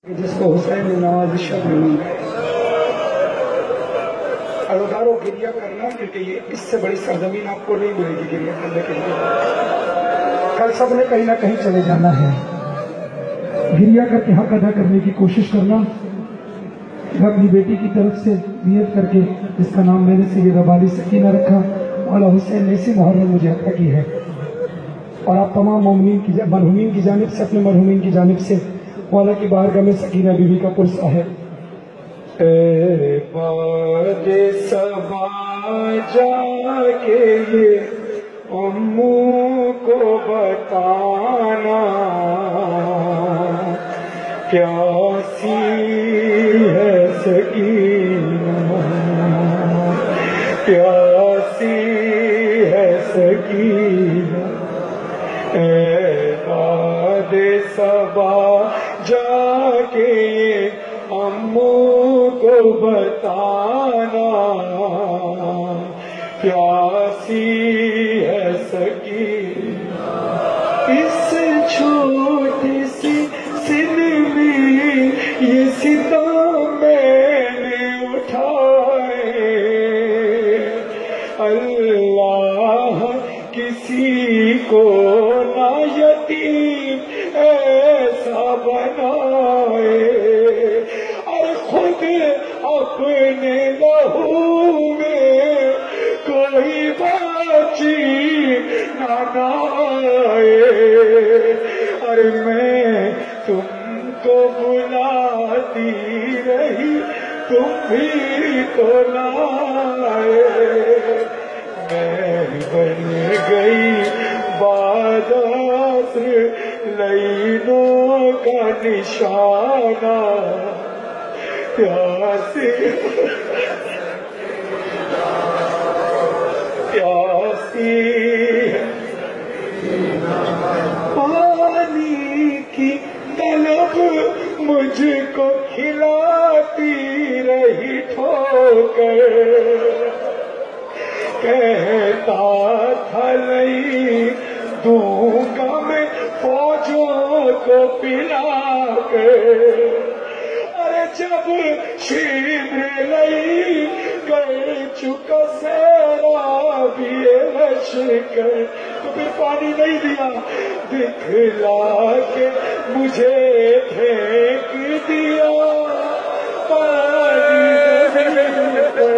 جس کو حسین نے نوازش میں اداروں گریہ کرنا، کیونکہ یہ اس سے بڑی سرزمین آپ کو نہیں ملے گی گریہ کرنے کے لیے۔ کل سب نے کہیں نہ کہیں چلے جانا ہے، گریہ کر کے حق ادا کرنے کی کوشش کرنا۔ میں اپنی بیٹی کی طرف سے نیت کر کے جس کا نام میں نے سیدہ بالی سکینہ رکھا، مولا حسین نے اسی محرم مجھے عطا کی ہے، اور آپ تمام مومنین کی مرحومین کی جانب سے، اپنے مرحومین کی جانب سے مولا کی بارگاہ میں سکینہ بی بی کا پرسہ ہے۔ اے باد صبا جا کے یہ اموں کو بتانا، پیاسی ہے سکینہ، پیاسی ہے سکینہ۔ اے باد صبا جا کے اموں کو بتانا، پیاسی ہے سکینہ۔ اس چھوٹی سی سن میں یہ ستم میں نے اٹھائے، اللہ کسی کو نہ یتیم ایسا بنائے، اور خود اپنے لہو میں کوئی باچی نہ آئے، اور میں تم کو بلاتی رہی تم بھی تو لائے۔ میں بن گئی بعد عصر لینوں کا نشانہ، پیاسی پانی کی طلب مجھ کو کھلاتی رہی ٹھوکر، کہتا تھا نہیں دوں گا میں فوجوں کو پلا کر، ارے جب شیر لئی کر چکا سیرابی لشکر، تو پھر پانی نہیں دیا، دکھلا کے مجھے پھینک دیا پانی زمین پر۔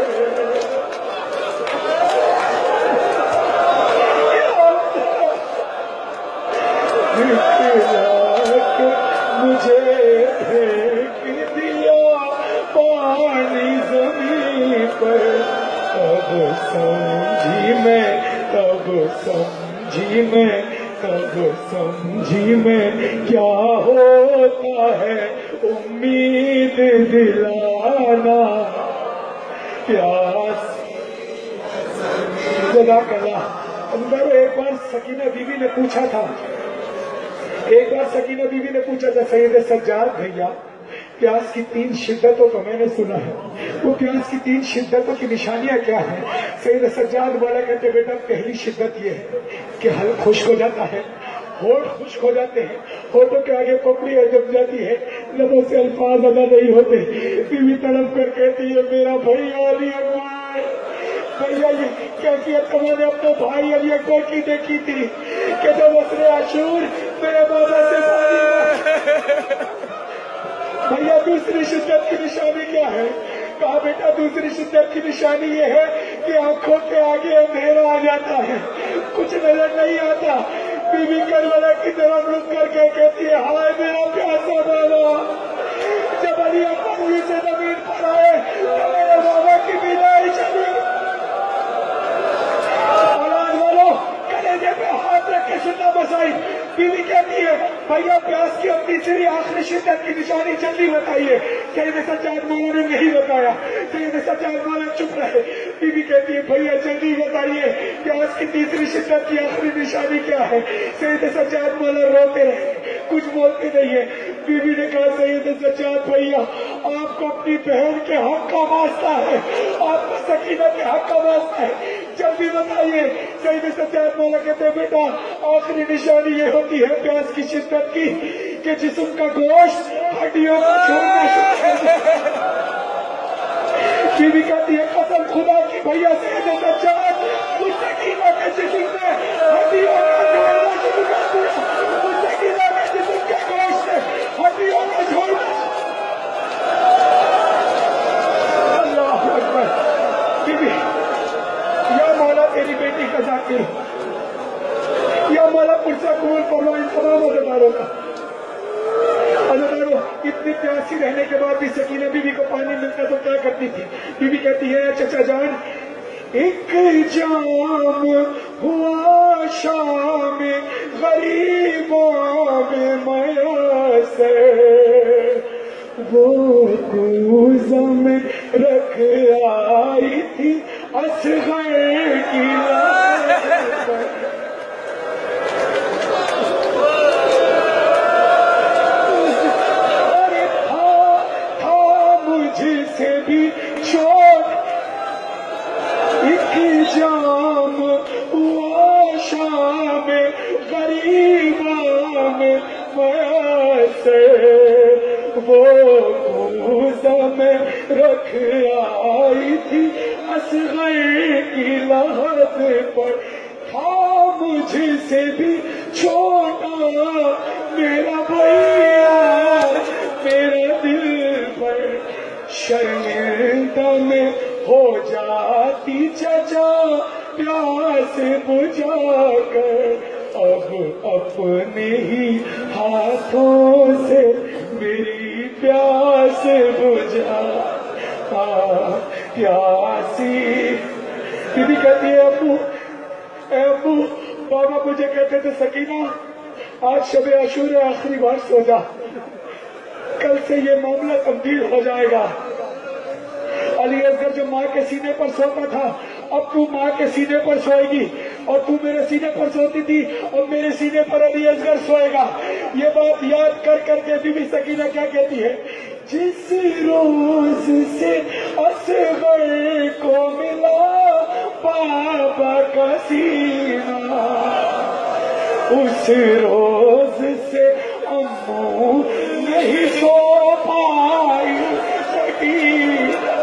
مجھے پھینک دیا پانی زمین پر، تب سمجھی میں، تب سمجھی میں، تب سمجھی میں کیا ہوتا ہے امید دلانا، پیاس۔ جزاک اللہ۔ اندر ایک بار سکینہ بی بی نے پوچھا تھا، ایک بار سکینہ بی بی نے پوچھا تھا سید سجاد بھیا، پیاس کی 3 شدتوں کو میں نے سنا ہے، وہ پیاس کی 3 شدتوں کی نشانیاں کیا ہیں؟ سید سجاد والا کہتے بیٹا پہلی شدت یہ ہے کہ حلق خشک ہو جاتا ہے، ہونٹ خشک ہو جاتے ہیں، ہونٹوں کے آگے پپڑی جم جاتی ہے، لبوں سے الفاظ ادا نہیں ہوتے، بیوی تڑپ کر کہتی ہے میرا بھائی علی اکبر، بھیا یہ کیفیت میں نے اپنے بھائی علی اکبر کی دیکھی تھی کہ جب عصر عاشور میرے بابا سے پانی بھیا دوسری شدت کی نشانی کیا ہے؟ کہا بیٹا دوسری شدت کی نشانی یہ ہے کہ آنکھوں کے آگے اندھیرا آ جاتا ہے، کچھ نظر نہیں آتا۔ بی بی کربلا کی طرف رک کر کے کہتی ہے ہائے میرا پیاسا بالا، جب علی اکبر جی سے زمین پر آئے تو میرے بابا کی بینائی چلی۔ اولاد والو کلیجے پہ ہاتھ رکھ کے سننا بسائی، بیوی کہتی ہے بھیا پیاس کی اپنی تیسری آخری شدت کی نشانی جلدی بتائیے۔ سید سجاد مولا نے نہیں بتایا، سید سجاد مولا چپ رہے۔ بیوی کہتی ہے بھیا جلدی بتائیے پیاس کی تیسری شدت کی آخری نشانی کیا ہے؟ سید سجاد مولا روتے رہے، کچھ بولتے نہیں ہے۔ بیوی نے کہا سید سجاد بھیا آپ کو اپنی بہن کے حق کا واسطہ ہے، آپ کو سکینہ کے حق کا واسطہ ہے، جلدی بتائیے۔ سید سجاد مولا کہتے ہیں بیٹا آخری نشانی یہ ہوتی ہے پیاس کی شدت کی کہ جسم کا گوشت ہڈیوں کو چھوڑنا شروع کر دیا۔ بیوی کہتی ہے قسم خدا کی بھیا سید سجاد مجھ سکینہ کے جسم میں ہڈیوں کو چھوڑنا شروع کر دیا، مجھ سکینہ کے جسم کے گوشت سے ہڈیوں کو چھوڑنا۔ اللہ اکبر۔ بیوی یا مولا تیری بیٹی کا ذاکر ہو، یا مولا پرسہ قبول فرما ان تمام عزیزداروں کا۔ عزیزداروں اتنی پیاسی رہنے کے بعد بھی سکینہ بیوی کو پانی ملتا تو کیا کرتی تھی؟ بیوی کہتی ہے چچا جان ایک جام ہوا شام غریبوں میں میسر، وہ کوزہ میں رکھ آئی تھی اصغر کی لاش پر۔ سے بھی چھوٹ ایک جام ہوا شام غریباں میں میسر، وہ کوزہ میں رکھ آئی تھی اصغر کی لحد پر، تھا مجھ سے بھی چھوٹا میرا بھیا میرا دل پر، شرمندہ میں ہو جاتی چچا پیاس بجھا کر، اب اپنے ہی ہاتھوں سے میری پیاس بجھا پیاسی۔ بیوی کہتی ہے ابو اے ابو بابا مجھے کہتے تھے سکینہ آج شب عاشور آخری بار سو جا، کل سے یہ معاملہ تبدیل ہو جائے گا۔ علی اصغر جو ماں کے سینے پر سوتا تھا اب تو ماں کے سینے پر سوئے گی، اور تو میرے سینے پر سوتی تھی اور میرے سینے پر علی اصغر سوئے گا۔ یہ بات یاد کر کر کے بی بی سکینہ کیا کہتی ہے؟ جس روز سے اصغر کو ملا بابا کا سینہ، اس روز سے امو نہیں سو پائی سکینہ،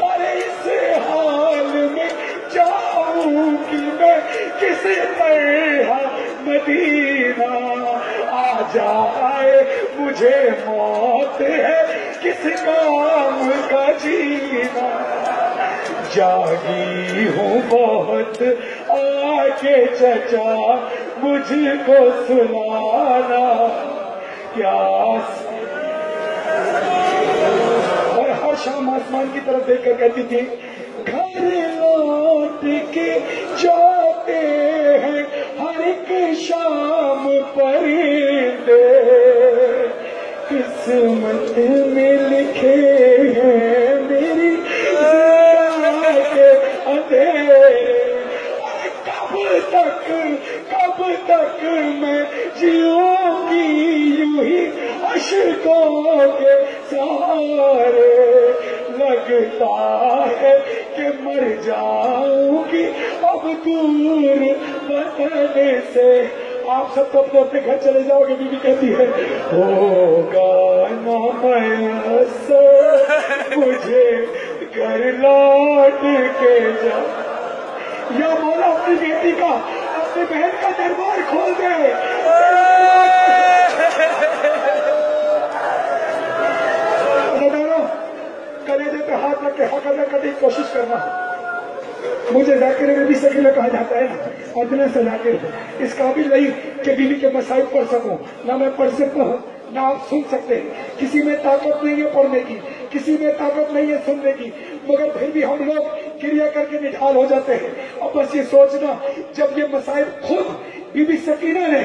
ارے اس حال میں جاؤں گی میں کس طرح مدینہ، آ جائے مجھے موت ہے کس کام کا جینا، جاگی ہوں بہت آکے چچا مجھ کو سنانا پیاس، اور ہر شام آسمان کی طرف دیکھ کر کہتی تھی گھر لوٹ کے جاتے ہیں ہر ایک شام پرندے، قسمت میں لکھے ہیں میری زندہ کے اندھیرے، کب تک میں جیوں گی یوں ہی اشکوں کے سہارے، لگتا ہے کہ مر جاؤں گی اب دور وطن سے۔ آپ سب تو اپنے اپنے گھر چلے جاؤ گے، بی بی کہتی ہے ہوگا نہ میسر مجھے گھر لوٹ کے جا، یا مولا اپنی بیٹی کا اپنی بہن کا دربار کھول دے۔ کلیجے پہ ہاتھ رکھ کے حق ادا کرنے کی کوشش کرنا، مجھے ذاکر میں بھی سکینہ کہا جاتا ہے نا، اور دل سے ذاکر ہوں، اس قابل نہیں کہ بیوی کے مسائل پڑھ سکوں، نہ میں پڑھ سکتا ہوں نہ آپ سن سکتے ہیں، کسی میں طاقت نہیں ہے پڑھنے کی، کسی میں طاقت نہیں ہے سننے کی، مگر پھر بھی ہم لوگ کریا کر کے نڈھال ہو جاتے ہیں۔ اب بس یہ سوچنا جب یہ مسائل خود بی بی سکینہ نے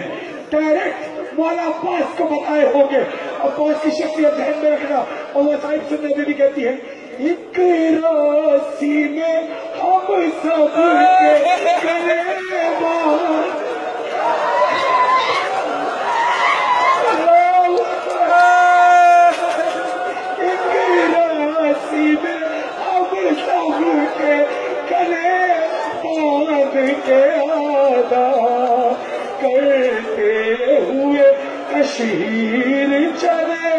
ڈائریکٹ مولا عباس کو بتائے ہوں گے، عباس کی شخصیت ذہن میں رکھنا، اور مسائل سننے میں بھی کہتی ہے ایک راسی میں ہم سب کے گلے بات، ایک راسی میں ہم سب کے گلے باندھ کے ادا کرتے ہوئے کشی تیر چلے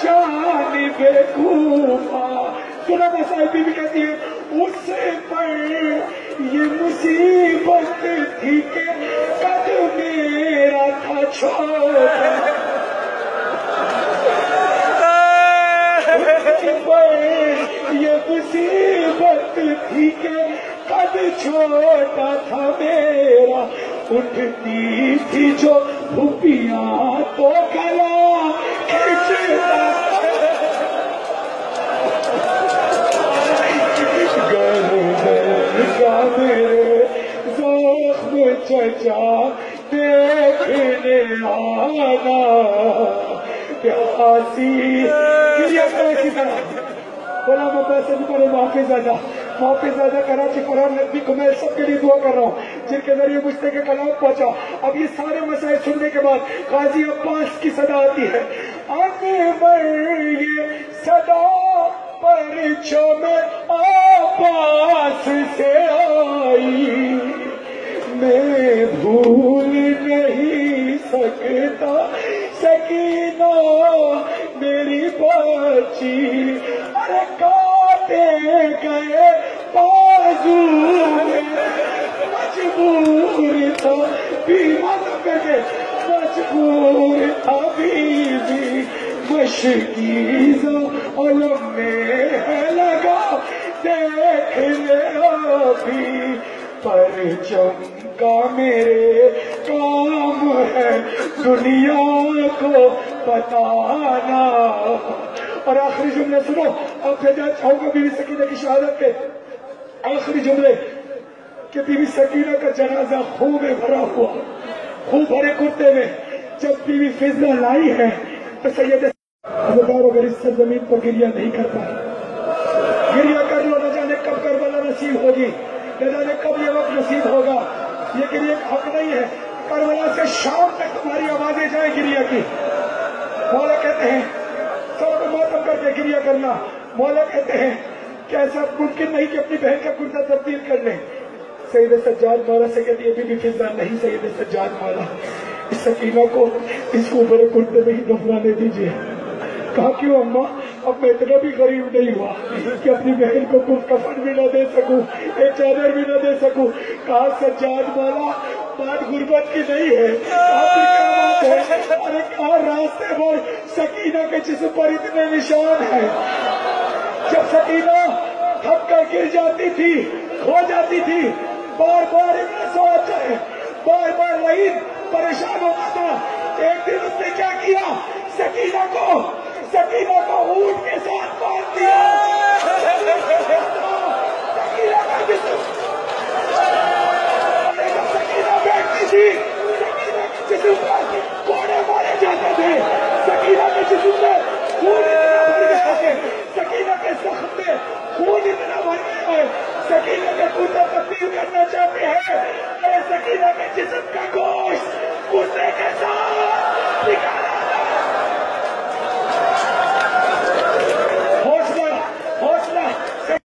جانب کوفہ. سنا تھا صاحب بی بی کہتی ہے اس پر یہ مصیبت تھی کہ قد میرا تھا چھوٹا. یہ مصیبت تھی کہ قد چھوٹا تھا میرا. اٹھتی تھی جو پھپھیاں تو گلا کھینچتا میرے زخم چچا دیکھنے آنا پیاسی. اسی طرح بولا محافظ زادہ کراچی فرحان ندوی کمیل سب کے لیے دعا کر رہا ہوں جن کے ذریعے مجھ تک کلام پہنچا. اب یہ سارے مسائل سننے کے بعد قاضی عباس کی صدا آتی ہے. اکبر یہ صدا پرچم عباس سے آئی میں بھول نہیں سکتا سکینہ میری بچی. ارے کاٹے گئے بازو میں مجبور تھا مجبور تھا بیوی مشکیزہ علم میں ہے لگا دیکھ لے ابھی پرچم کا میرے کام ہے دنیا کو بتانا. اور آخری جملے سنو اب بھیجنا چاہوں گا بیوی سکینہ کی شہادت کے آخری جملے کہ بیوی سکینہ کا جنازہ خون میں بھرا ہوا خون بھرے کرتے میں جب بیوی فضلہ لائی ہے تو سید ہزار اگر اس سرزمین پر گریہ نہیں کرتا گریہ کر لو. نہ جانے کب کربلا نصیب ہوگی نہ جانے کب یہ وقت نصیب ہوگا. یہ گریہ کا حق نہیں ہے. کربلا سے شام تک تمہاری آوازیں جائیں گریہ کی. مولا کہتے ہیں سب کو ماتم کر کے گریہ کرنا. مولا کہتے ہیں کہ ایسا ممکن نہیں کہ اپنی بہن کا کرتا تبدیل کر لیں. سید سجاد مولا سے کہتی ہے بی بی فضلہ نہیں سید سجاد مولا اس سکینہ کو اس کو بڑے کرتے میں ہی دفنانے دیجیے. کہا کیوں اماں اب میں اتنا بھی غریب نہیں ہوا کہ اپنی بہن کو کچھ کفن بھی نہ دے سکوں ایک چادر بھی نہ دے سکوں. کہا سجاد مولا بات غربت کی نہیں ہے. کہا پھر کیا بات ہے؟ ارے کہا راستے پر سکینہ کے جسم پر اتنے نشان ہیں. جب سکینہ تھک کر گر جاتی تھی کھو جاتی تھی بار بار اتنا سوچ ہے بار بار رہید پریشان ہوتا تھا. ایک دن اس نے کیا کیا سکینہ کو اونٹ کے ساتھ باندھ دیا. سکینہ کا جسم سکینہ بیٹھتی تھی سکینہ کے جسم پر کوڑے مارے جاتے تھے. سکینہ کے جسم میں خون اتنا بھر گیا ہے سکینہ کے زخم میں خون اتنا بھر گیا ہے. سکینہ کا کرتا تبدیل کرنا چاہتے ہیں. سکینہ کے جسم کا گوشت کرتے کے ساتھ